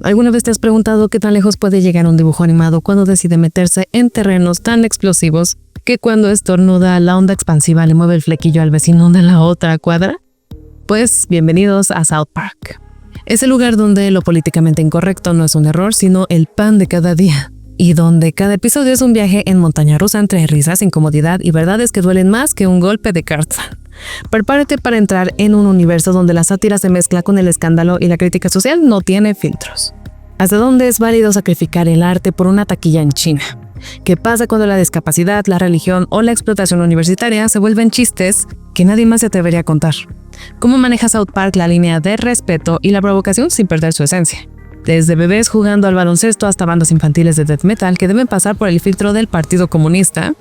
¿Alguna vez te has preguntado qué tan lejos puede llegar un dibujo animado cuando decide meterse en terrenos tan explosivos que cuando estornuda la onda expansiva le mueve el flequillo al vecino de la otra cuadra? Pues bienvenidos a South Park. Es el lugar donde lo políticamente incorrecto no es un error, sino el pan de cada día. Y donde cada episodio es un viaje en montaña rusa entre risas, incomodidad y verdades que duelen más que un golpe de Cartman. Prepárate para entrar en un universo donde la sátira se mezcla con el escándalo y la crítica social no tiene filtros. ¿Hasta dónde es válido sacrificar el arte por una taquilla en China? ¿Qué pasa cuando la discapacidad, la religión o la explotación universitaria se vuelven chistes que nadie más se atrevería a contar? ¿Cómo maneja South Park la línea de respeto y la provocación sin perder su esencia? Desde bebés jugando al baloncesto hasta bandas infantiles de death metal que deben pasar por el filtro del Partido Comunista,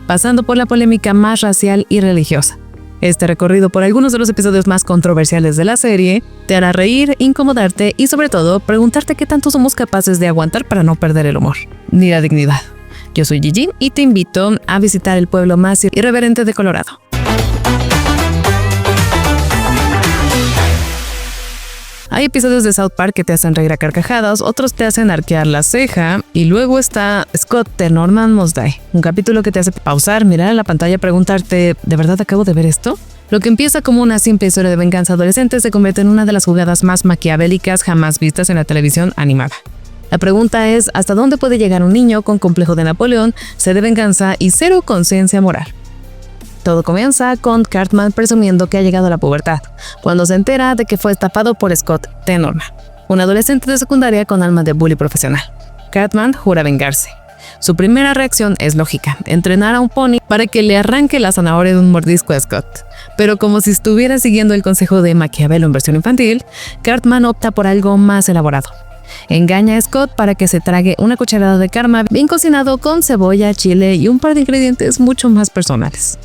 pasando por la polémica más racial y religiosa. Este recorrido por algunos de los episodios más controversiales de la serie te hará reír, incomodarte y sobre todo preguntarte qué tanto somos capaces de aguantar para no perder el humor ni la dignidad. Yo soy Gigi y te invito a visitar el pueblo más irreverente de Colorado. Hay episodios de South Park que te hacen reír a carcajadas, otros te hacen arquear la ceja, y luego está Scott de Norman Must Die, un capítulo que te hace pausar, mirar a la pantalla y preguntarte, ¿de verdad acabo de ver esto? Lo que empieza como una simple historia de venganza adolescente se convierte en una de las jugadas más maquiavélicas jamás vistas en la televisión animada. La pregunta es, ¿hasta dónde puede llegar un niño con complejo de Napoleón, sed de venganza y cero conciencia moral? Todo comienza con Cartman presumiendo que ha llegado a la pubertad, cuando se entera de que fue estafado por Scott de Norman, un adolescente de secundaria con alma de bully profesional. Cartman jura vengarse. Su primera reacción es lógica, entrenar a un pony para que le arranque la zanahoria de un mordisco a Scott. Pero como si estuviera siguiendo el consejo de Maquiavelo en versión infantil, Cartman opta por algo más elaborado. Engaña a Scott para que se trague una cucharada de karma bien cocinado con cebolla, chile y un par de ingredientes mucho más personales.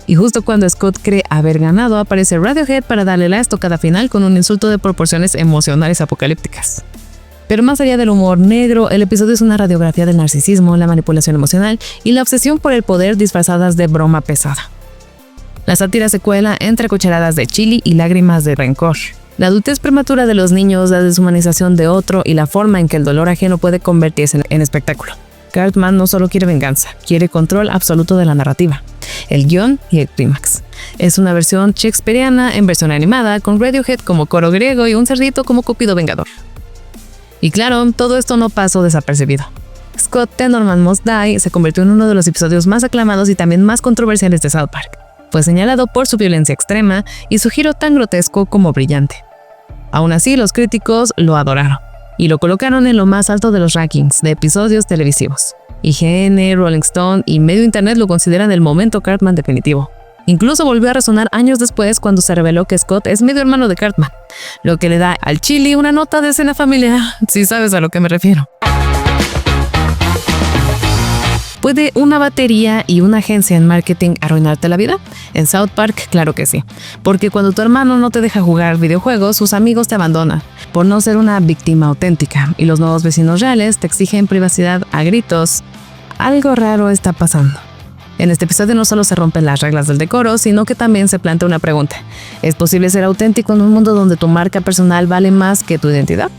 Y justo cuando Scott cree haber ganado, aparece Radiohead para darle la estocada final con un insulto de proporciones emocionales apocalípticas. Pero más allá del humor negro, el episodio es una radiografía del narcisismo, la manipulación emocional y la obsesión por el poder disfrazadas de broma pesada. La sátira se cuela entre cucharadas de chili y lágrimas de rencor. La adultez prematura de los niños, la deshumanización de otro y la forma en que el dolor ajeno puede convertirse en espectáculo. Cartman no solo quiere venganza, quiere control absoluto de la narrativa, el guión y el clímax. Es una versión shakespeariana en versión animada, con Radiohead como coro griego y un cerdito como Cupido vengador. Y claro, todo esto no pasó desapercibido. Scott de Norman Must Die se convirtió en uno de los episodios más aclamados y también más controversiales de South Park. Fue señalado por su violencia extrema y su giro tan grotesco como brillante. Aún así, los críticos lo adoraron y lo colocaron en lo más alto de los rankings de episodios televisivos. IGN, Rolling Stone y medio internet lo consideran el momento Cartman definitivo. Incluso volvió a resonar años después cuando se reveló que Scott es medio hermano de Cartman, lo que le da al chili una nota de escena familiar, si sabes a lo que me refiero. ¿Puede una batería y una agencia en marketing arruinarte la vida? En South Park, claro que sí. Porque cuando tu hermano no te deja jugar videojuegos, sus amigos te abandonan por no ser una víctima auténtica y los nuevos vecinos reales te exigen privacidad a gritos. Algo raro está pasando. En este episodio no solo se rompen las reglas del decoro, sino que también se plantea una pregunta. ¿Es posible ser auténtico en un mundo donde tu marca personal vale más que tu identidad?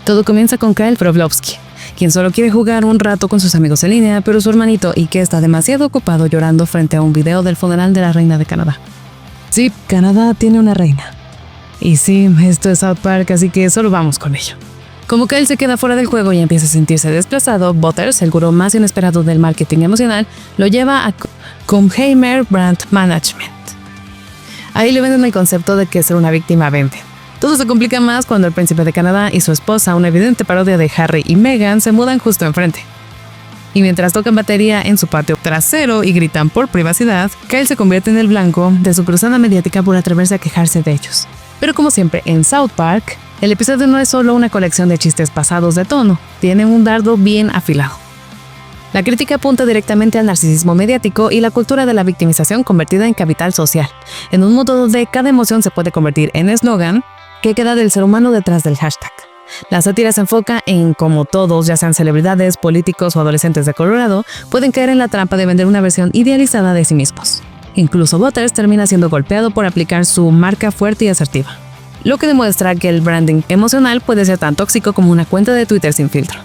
Todo comienza con Kyle Wrobleski, quien solo quiere jugar un rato con sus amigos en línea, pero su hermanito Ike está demasiado ocupado llorando frente a un video del funeral de la reina de Canadá. Sí, Canadá tiene una reina. Y sí, esto es South Park, así que solo vamos con ello. Como Kyle se queda fuera del juego y empieza a sentirse desplazado, Butters, el gurú más inesperado del marketing emocional, lo lleva a Kumheimer Brand Management. Ahí le venden el concepto de que ser una víctima vende. Todo se complica más cuando el príncipe de Canadá y su esposa, una evidente parodia de Harry y Meghan, se mudan justo enfrente. Y mientras tocan batería en su patio trasero y gritan por privacidad, Kyle se convierte en el blanco de su cruzada mediática por atreverse a quejarse de ellos. Pero como siempre en South Park, el episodio no es solo una colección de chistes pasados de tono, tiene un dardo bien afilado. La crítica apunta directamente al narcisismo mediático y la cultura de la victimización convertida en capital social, en un mundo donde cada emoción se puede convertir en eslogan que queda del ser humano detrás del hashtag. La sátira se enfoca en cómo todos, ya sean celebridades, políticos o adolescentes de Colorado, pueden caer en la trampa de vender una versión idealizada de sí mismos. Incluso Butters termina siendo golpeado por aplicar su marca fuerte y asertiva. lo que demuestra que el branding emocional puede ser tan tóxico como una cuenta de Twitter sin filtro.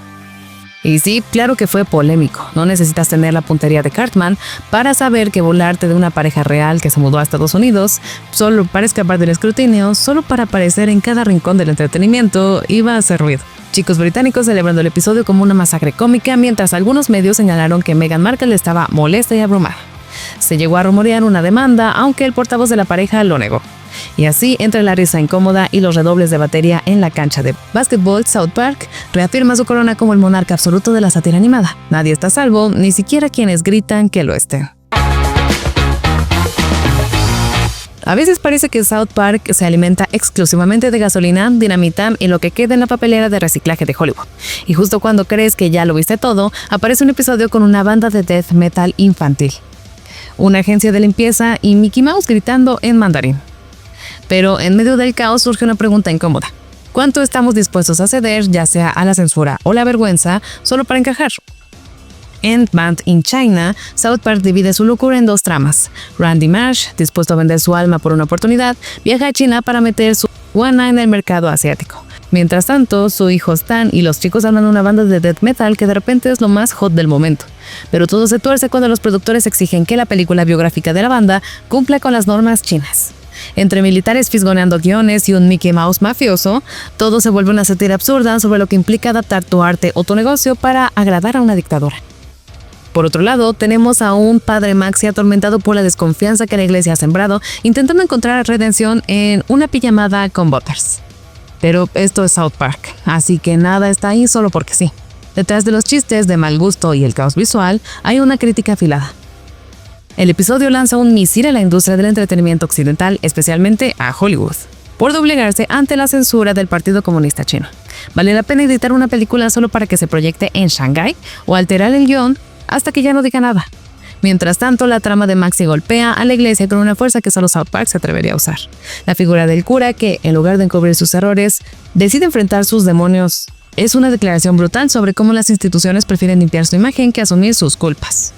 Y sí, claro que fue polémico. No necesitas tener la puntería de Cartman para saber que burlarte de una pareja real que se mudó a Estados Unidos solo para escapar del escrutinio, solo para aparecer en cada rincón del entretenimiento, iba a hacer ruido. Chicos británicos celebrando el episodio como una masacre cómica, mientras algunos medios señalaron que Meghan Markle estaba molesta y abrumada. Se llegó a rumorear una demanda, aunque el portavoz de la pareja lo negó. Y así, entre la risa incómoda y los redobles de batería en la cancha de básquetbol, South Park reafirma su corona como el monarca absoluto de la sátira animada. Nadie está a salvo, ni siquiera quienes gritan que lo estén. A veces parece que South Park se alimenta exclusivamente de gasolina, dinamita y lo que queda en la papelera de reciclaje de Hollywood. Y justo cuando crees que ya lo viste todo, aparece un episodio con una banda de death metal infantil, una agencia de limpieza y Mickey Mouse gritando en mandarín. Pero en medio del caos surge una pregunta incómoda. ¿Cuánto estamos dispuestos a ceder, ya sea a la censura o la vergüenza, solo para encajar? En Band in China, South Park divide su locura en dos tramas. Randy Marsh, dispuesto a vender su alma por una oportunidad, viaja a China para meter su guana en el mercado asiático. Mientras tanto, su hijo Stan y los chicos arman una banda de death metal que de repente es lo más hot del momento. Pero todo se tuerce cuando los productores exigen que la película biográfica de la banda cumpla con las normas chinas. Entre militares fisgoneando guiones y un Mickey Mouse mafioso, todo se vuelve una sátira absurda sobre lo que implica adaptar tu arte o tu negocio para agradar a una dictadura. Por otro lado, tenemos a un padre Maxi atormentado por la desconfianza que la iglesia ha sembrado, intentando encontrar redención en una pijamada con Butters. Pero esto es South Park, así que nada está ahí solo porque sí. Detrás de los chistes de mal gusto y el caos visual, hay una crítica afilada. El episodio lanza un misil a la industria del entretenimiento occidental, especialmente a Hollywood, por doblegarse ante la censura del Partido Comunista Chino. ¿Vale la pena editar una película solo para que se proyecte en Shanghái o alterar el guión hasta que ya no diga nada? Mientras tanto, la trama de Maxi golpea a la iglesia con una fuerza que solo South Park se atrevería a usar. La figura del cura que, en lugar de encubrir sus errores, decide enfrentar sus demonios. Es una declaración brutal sobre cómo las instituciones prefieren limpiar su imagen que asumir sus culpas.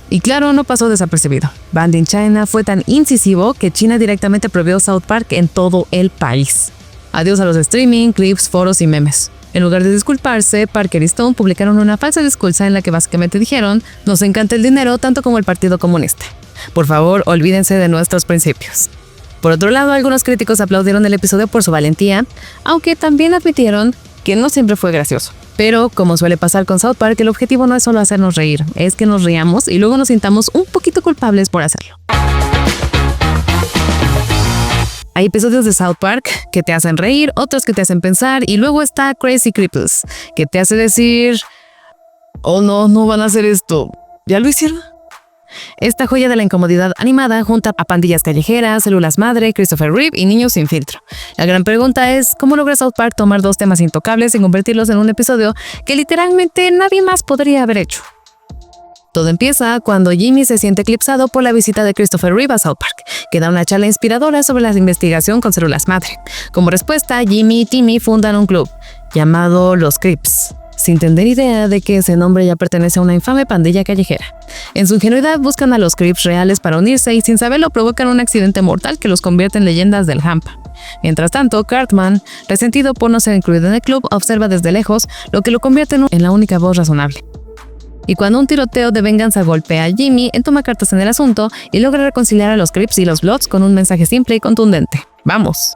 Y claro, no pasó desapercibido. Band in China fue tan incisivo que China directamente prohibió South Park en todo el país. Adiós a los streaming, clips, foros y memes. En lugar de disculparse, Parker y Stone publicaron una falsa disculpa en la que básicamente dijeron: nos encanta el dinero tanto como el Partido Comunista. Por favor, olvídense de nuestros principios. Por otro lado, algunos críticos aplaudieron el episodio por su valentía, aunque también admitieron que no siempre fue gracioso. Pero, como suele pasar con South Park, el objetivo no es solo hacernos reír, es que nos riamos y luego nos sintamos un poquito culpables por hacerlo. Hay episodios de South Park que te hacen reír, otros que te hacen pensar, y luego está Crazy Cripples, que te hace decir: oh no van a hacer esto, ¿ya lo hicieron? Esta joya de la incomodidad animada junta a pandillas callejeras, células madre, Christopher Reeve y niños sin filtro. La gran pregunta es: ¿cómo logra South Park tomar dos temas intocables y convertirlos en un episodio que literalmente nadie más podría haber hecho? Todo empieza cuando Jimmy se siente eclipsado por la visita de Christopher Reeve a South Park, que da una charla inspiradora sobre la investigación con células madre. Como respuesta, Jimmy y Timmy fundan un club llamado Los Crips, sin tener idea de que ese nombre ya pertenece a una infame pandilla callejera. En su ingenuidad buscan a los Crips reales para unirse y sin saberlo provocan un accidente mortal que los convierte en leyendas del hampa. Mientras tanto, Cartman, resentido por no ser incluido en el club, observa desde lejos, lo que lo convierte en la única voz razonable. Y cuando un tiroteo de venganza golpea a Jimmy, él toma cartas en el asunto y logra reconciliar a los Crips y los Bloods con un mensaje simple y contundente: ¡vamos!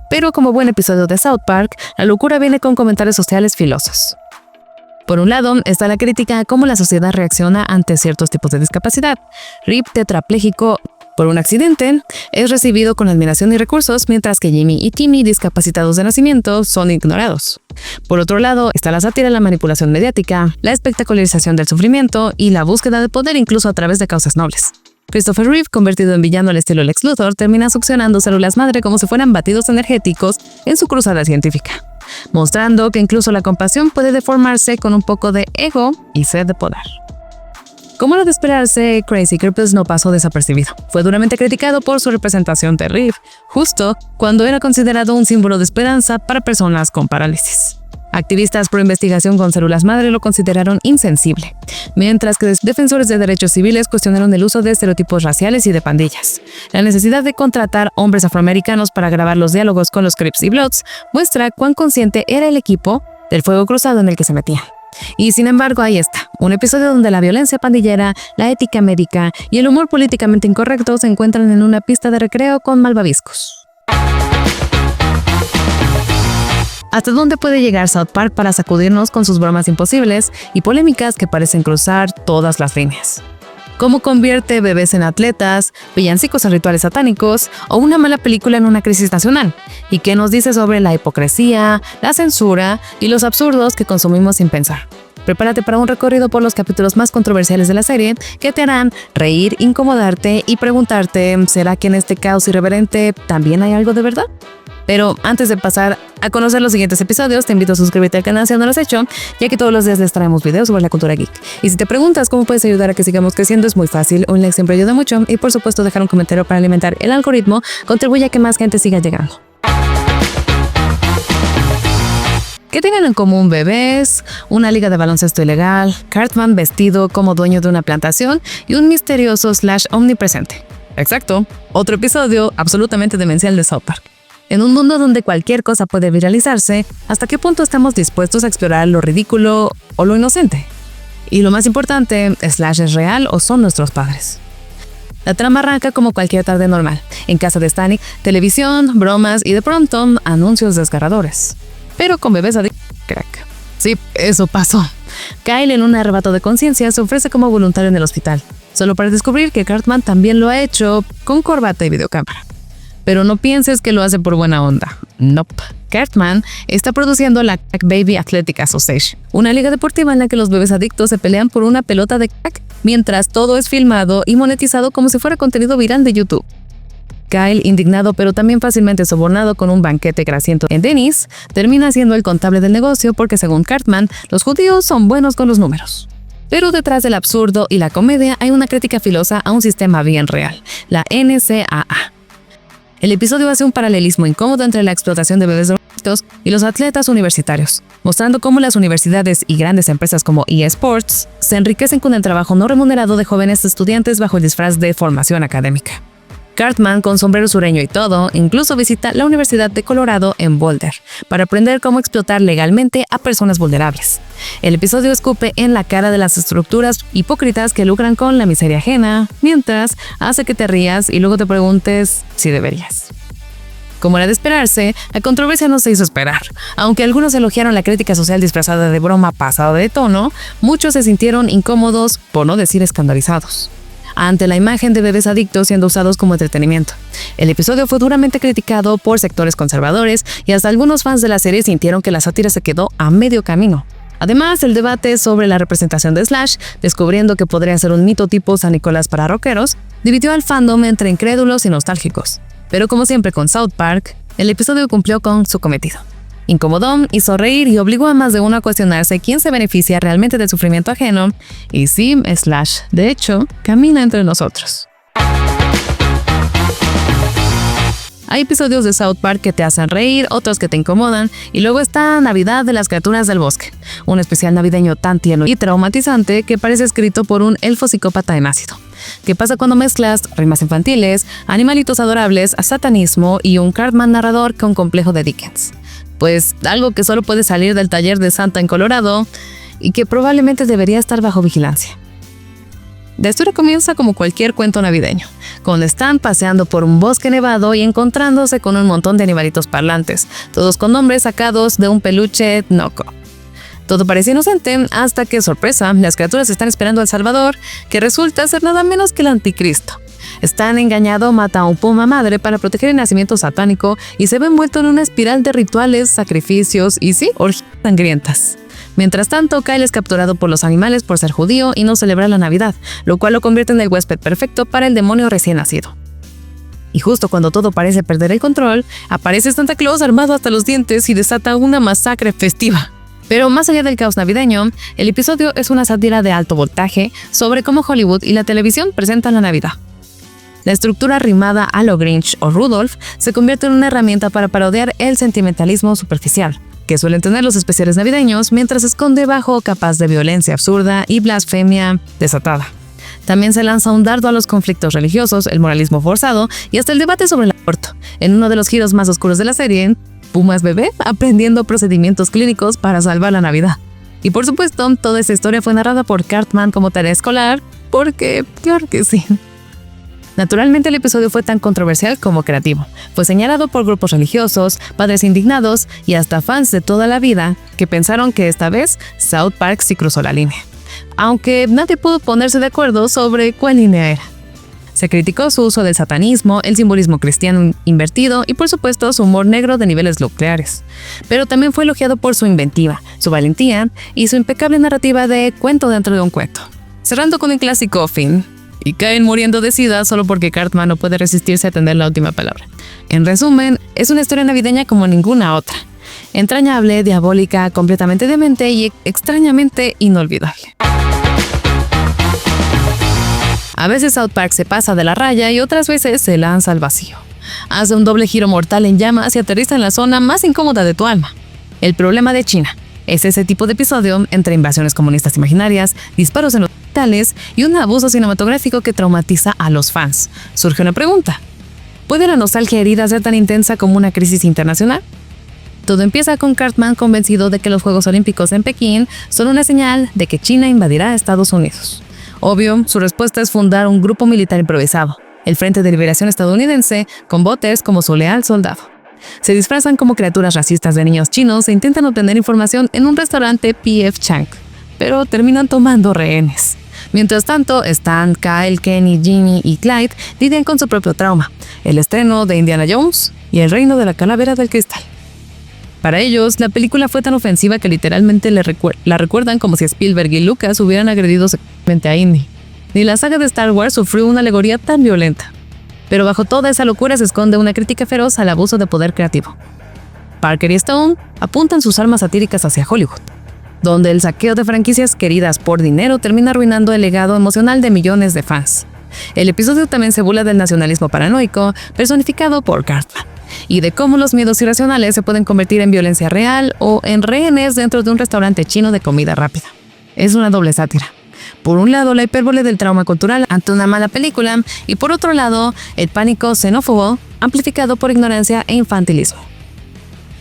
Pero como buen episodio de South Park, la locura viene con comentarios sociales filosos. Por un lado, está la crítica a cómo la sociedad reacciona ante ciertos tipos de discapacidad. Rip, tetrapléjico por un accidente, es recibido con admiración y recursos, mientras que Jimmy y Timmy, discapacitados de nacimiento, son ignorados. Por otro lado, está la sátira, la manipulación mediática, la espectacularización del sufrimiento y la búsqueda de poder incluso a través de causas nobles. Christopher Reeve, convertido en villano al estilo Lex Luthor, termina succionando células madre como si fueran batidos energéticos en su cruzada científica, mostrando que incluso la compasión puede deformarse con un poco de ego y sed de poder. Como era de esperarse, Crazy Cripples no pasó desapercibido. Fue duramente criticado por su representación de Reeve, justo cuando era considerado un símbolo de esperanza para personas con parálisis. Activistas pro investigación con células madre lo consideraron insensible, mientras que defensores de derechos civiles cuestionaron el uso de estereotipos raciales y de pandillas. La necesidad de contratar hombres afroamericanos para grabar los diálogos con los Crips y Bloods muestra cuán consciente era el equipo del fuego cruzado en el que se metían. Y sin embargo, ahí está, un episodio donde la violencia pandillera, la ética médica y el humor políticamente incorrecto se encuentran en una pista de recreo con malvaviscos. ¿Hasta dónde puede llegar South Park para sacudirnos con sus bromas imposibles y polémicas que parecen cruzar todas las líneas? ¿Cómo convierte bebés en atletas, villancicos en rituales satánicos o una mala película en una crisis nacional? ¿Y qué nos dice sobre la hipocresía, la censura y los absurdos que consumimos sin pensar? Prepárate para un recorrido por los capítulos más controversiales de la serie que te harán reír, incomodarte y preguntarte, ¿será que en este caos irreverente también hay algo de verdad? Pero antes de pasar a conocer los siguientes episodios, te invito a suscribirte al canal si aún no lo has hecho, ya que todos los días les traemos videos sobre la cultura geek. Y si te preguntas cómo puedes ayudar a que sigamos creciendo, es muy fácil. Un like siempre ayuda mucho y por supuesto dejar un comentario para alimentar el algoritmo contribuye a que más gente siga llegando. ¿Qué tienen en común bebés, una liga de baloncesto ilegal, Cartman vestido como dueño de una plantación y un misterioso / omnipresente? Exacto, otro episodio absolutamente demencial de South Park. En un mundo donde cualquier cosa puede viralizarse, ¿hasta qué punto estamos dispuestos a explorar lo ridículo o lo inocente? Y lo más importante, ¿Slash es real o son nuestros padres? La trama arranca como cualquier tarde normal, en casa de Stanley, televisión, bromas y de pronto anuncios desgarradores. Pero con bebés adictos crack. Sí, eso pasó. Kyle, en un arrebato de conciencia, se ofrece como voluntario en el hospital, solo para descubrir que Cartman también lo ha hecho con corbata y videocámara. Pero no pienses que lo hace por buena onda. Nope. Cartman está produciendo la Crack Baby Athletic Association, una liga deportiva en la que los bebés adictos se pelean por una pelota de crack, mientras todo es filmado y monetizado como si fuera contenido viral de YouTube. Kyle, indignado pero también fácilmente sobornado con un banquete grasiento en Denny's, termina siendo el contable del negocio porque, según Cartman, los judíos son buenos con los números. Pero detrás del absurdo y la comedia hay una crítica filosa a un sistema bien real, la NCAA. El episodio hace un paralelismo incómodo entre la explotación de bebés drogadictos y los atletas universitarios, mostrando cómo las universidades y grandes empresas como EA Sports se enriquecen con el trabajo no remunerado de jóvenes estudiantes bajo el disfraz de formación académica. Cartman, con sombrero sureño y todo, incluso visita la Universidad de Colorado en Boulder para aprender cómo explotar legalmente a personas vulnerables. El episodio escupe en la cara de las estructuras hipócritas que lucran con la miseria ajena, mientras hace que te rías y luego te preguntes si deberías. Como era de esperarse, la controversia no se hizo esperar. Aunque algunos elogiaron la crítica social disfrazada de broma pasada de tono, muchos se sintieron incómodos, por no decir escandalizados, ante la imagen de bebés adictos siendo usados como entretenimiento. El episodio fue duramente criticado por sectores conservadores y hasta algunos fans de la serie sintieron que la sátira se quedó a medio camino. Además, el debate sobre la representación de Slash, descubriendo que podría ser un mito tipo San Nicolás para rockeros, dividió al fandom entre incrédulos y nostálgicos. Pero como siempre con South Park, el episodio cumplió con su cometido. Incomodó, hizo reír y obligó a más de uno a cuestionarse quién se beneficia realmente del sufrimiento ajeno, y si Slash, de hecho, camina entre nosotros. Hay episodios de South Park que te hacen reír, otros que te incomodan, y luego está Navidad de las criaturas del bosque, un especial navideño tan tierno y traumatizante que parece escrito por un elfo psicópata en ácido. ¿Qué pasa cuando mezclas rimas infantiles, animalitos adorables, satanismo y un Cartman narrador con complejo de Dickens? Pues algo que solo puede salir del taller de Santa en Colorado y que probablemente debería estar bajo vigilancia. La historia comienza como cualquier cuento navideño, con Stan paseando por un bosque nevado y encontrándose con un montón de animalitos parlantes, todos con nombres sacados de un peluche Noco. Todo parece inocente hasta que, sorpresa, las criaturas están esperando al Salvador, que resulta ser nada menos que el anticristo. Stan, engañado, mata a un puma madre para proteger el nacimiento satánico y se ve envuelto en una espiral de rituales, sacrificios y sí, orgías sangrientas. Mientras tanto, Kyle es capturado por los animales por ser judío y no celebrar la Navidad, lo cual lo convierte en el huésped perfecto para el demonio recién nacido. Y justo cuando todo parece perder el control, aparece Santa Claus armado hasta los dientes y desata una masacre festiva. Pero más allá del caos navideño, el episodio es una sátira de alto voltaje sobre cómo Hollywood y la televisión presentan la Navidad. La estructura rimada a lo Grinch o Rudolph se convierte en una herramienta para parodiar el sentimentalismo superficial, que suelen tener los especiales navideños, mientras se esconde bajo capas de violencia absurda y blasfemia desatada. También se lanza un dardo a los conflictos religiosos, el moralismo forzado y hasta el debate sobre el aborto. En uno de los giros más oscuros de la serie, Puma es bebé aprendiendo procedimientos clínicos para salvar la Navidad. Y por supuesto, toda esta historia fue narrada por Cartman como tarea escolar, porque claro que sí. Naturalmente el episodio fue tan controversial como creativo. Fue señalado por grupos religiosos, padres indignados y hasta fans de toda la vida que pensaron que esta vez South Park sí cruzó la línea. Aunque nadie pudo ponerse de acuerdo sobre cuál línea era. Se criticó su uso del satanismo, el simbolismo cristiano invertido y por supuesto su humor negro de niveles nucleares. Pero también fue elogiado por su inventiva, su valentía y su impecable narrativa de cuento dentro de un cuento. Cerrando con el clásico fin. Y caen muriendo de sida solo porque Cartman no puede resistirse a tener la última palabra. En resumen, es una historia navideña como ninguna otra. Entrañable, diabólica, completamente demente y extrañamente inolvidable. A veces South Park se pasa de la raya y otras veces se lanza al vacío. Hace un doble giro mortal en llamas y aterriza en la zona más incómoda de tu alma. El problema de China. Es ese tipo de episodio entre invasiones comunistas imaginarias, disparos en los hospitales y un abuso cinematográfico que traumatiza a los fans. Surge una pregunta. ¿Puede la nostalgia herida ser tan intensa como una crisis internacional? Todo empieza con Cartman convencido de que los Juegos Olímpicos en Pekín son una señal de que China invadirá a Estados Unidos. Obvio, su respuesta es fundar un grupo militar improvisado, el Frente de Liberación Estadounidense, con Butters como su leal soldado. Se disfrazan como criaturas racistas de niños chinos e intentan obtener información en un restaurante P.F. Chang, pero terminan tomando rehenes. Mientras tanto, Stan, Kyle, Kenny, Ginny y Clyde lidian con su propio trauma, el estreno de Indiana Jones y el reino de la calavera del cristal. Para ellos, la película fue tan ofensiva que literalmente la recuerdan como si Spielberg y Lucas hubieran agredido sexualmente a Indy. Ni la saga de Star Wars sufrió una alegoría tan violenta. Pero bajo toda esa locura se esconde una crítica feroz al abuso de poder creativo. Parker y Stone apuntan sus armas satíricas hacia Hollywood, donde el saqueo de franquicias queridas por dinero termina arruinando el legado emocional de millones de fans. El episodio también se burla del nacionalismo paranoico, personificado por Cartman, y de cómo los miedos irracionales se pueden convertir en violencia real o en rehenes dentro de un restaurante chino de comida rápida. Es una doble sátira. Por un lado, la hipérbole del trauma cultural ante una mala película y por otro lado, el pánico xenófobo amplificado por ignorancia e infantilismo.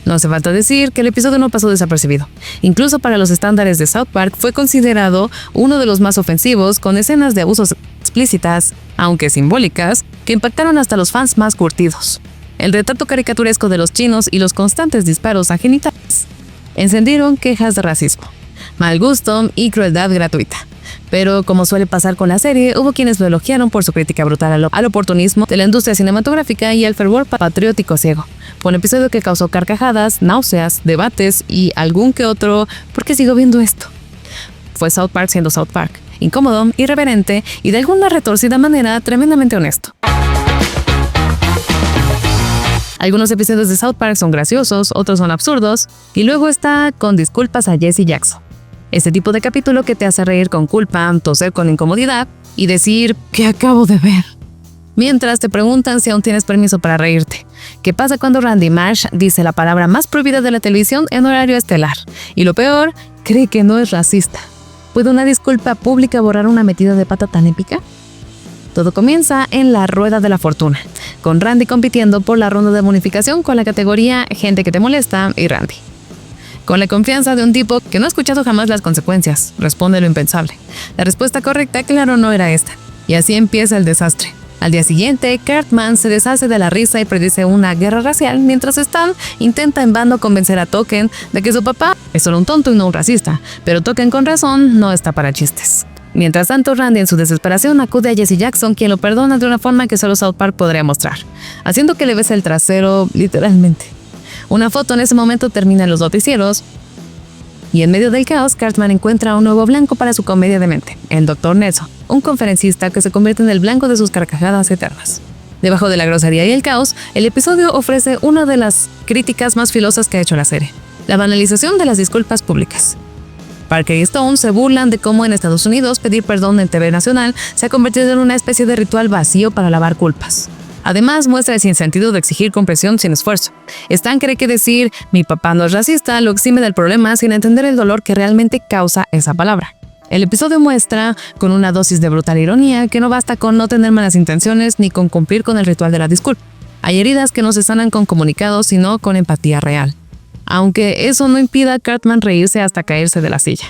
No hace falta decir que el episodio no pasó desapercibido. Incluso para los estándares de South Park fue considerado uno de los más ofensivos, con escenas de abusos explícitas, aunque simbólicas, que impactaron hasta los fans más curtidos. El retrato caricaturesco de los chinos y los constantes disparos a genitales encendieron quejas de racismo, mal gusto y crueldad gratuita. Pero, como suele pasar con la serie, hubo quienes lo elogiaron por su crítica brutal al oportunismo de la industria cinematográfica y al fervor patriótico ciego. Fue un episodio que causó carcajadas, náuseas, debates y algún que otro ¿por qué sigo viendo esto? Fue South Park siendo South Park, incómodo, irreverente y de alguna retorcida manera tremendamente honesto. Algunos episodios de South Park son graciosos, otros son absurdos, y luego está Con disculpas a Jesse Jackson. Este tipo de capítulo que te hace reír con culpa, toser con incomodidad y decir ¿qué acabo de ver? Mientras te preguntan si aún tienes permiso para reírte. ¿Qué pasa cuando Randy Marsh dice la palabra más prohibida de la televisión en horario estelar? Y lo peor, cree que no es racista. ¿Puede una disculpa pública borrar una metida de pata tan épica? Todo comienza en la Rueda de la Fortuna, con Randy compitiendo por la ronda de bonificación con la categoría Gente que te molesta y Randy. Con la confianza de un tipo que no ha escuchado jamás las consecuencias, responde lo impensable. La respuesta correcta, claro, no era esta. Y así empieza el desastre. Al día siguiente, Cartman se deshace de la risa y predice una guerra racial, mientras Stan intenta en vano convencer a Token de que su papá es solo un tonto y no un racista, pero Token con razón no está para chistes. Mientras tanto, Randy en su desesperación acude a Jesse Jackson, quien lo perdona de una forma que solo South Park podría mostrar, haciendo que le bese el trasero literalmente. Una foto en ese momento termina en los noticieros, y en medio del caos, Cartman encuentra un nuevo blanco para su comedia demente, el Dr. Nelson, un conferencista que se convierte en el blanco de sus carcajadas eternas. Debajo de la grosería y el caos, el episodio ofrece una de las críticas más filosas que ha hecho la serie: la banalización de las disculpas públicas. Parker y Stone se burlan de cómo en Estados Unidos pedir perdón en TV nacional se ha convertido en una especie de ritual vacío para lavar culpas. Además, muestra el sinsentido de exigir comprensión sin esfuerzo. Stan cree que decir "mi papá no es racista" lo exime del problema sin entender el dolor que realmente causa esa palabra. El episodio muestra, con una dosis de brutal ironía, que no basta con no tener malas intenciones ni con cumplir con el ritual de la disculpa. Hay heridas que no se sanan con comunicados, sino con empatía real. Aunque eso no impida a Cartman reírse hasta caerse de la silla.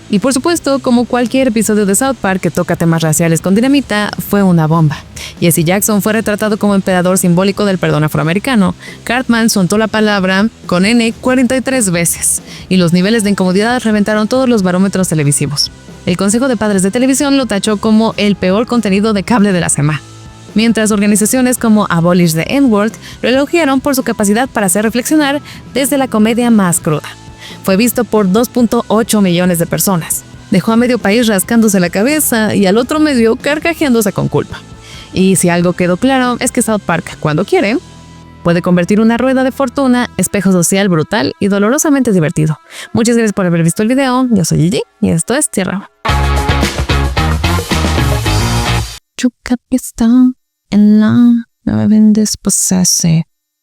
Y por supuesto, como cualquier episodio de South Park que toca temas raciales con dinamita, fue una bomba. Jesse Jackson fue retratado como emperador simbólico del perdón afroamericano. Cartman soltó la palabra con N 43 veces, y los niveles de incomodidad reventaron todos los barómetros televisivos. El Consejo de Padres de Televisión lo tachó como el peor contenido de cable de la semana, mientras organizaciones como Abolish the N-Word lo elogiaron por su capacidad para hacer reflexionar desde la comedia más cruda. Fue visto por 2.8 millones de personas. Dejó a medio país rascándose la cabeza y al otro medio carcajeándose con culpa. Y si algo quedó claro es que South Park, cuando quiere, puede convertir una rueda de fortuna, espejo social brutal y dolorosamente divertido. Muchas gracias por haber visto el video. Yo soy Gigi y esto es Tierra. Chuca está en la nave desposase.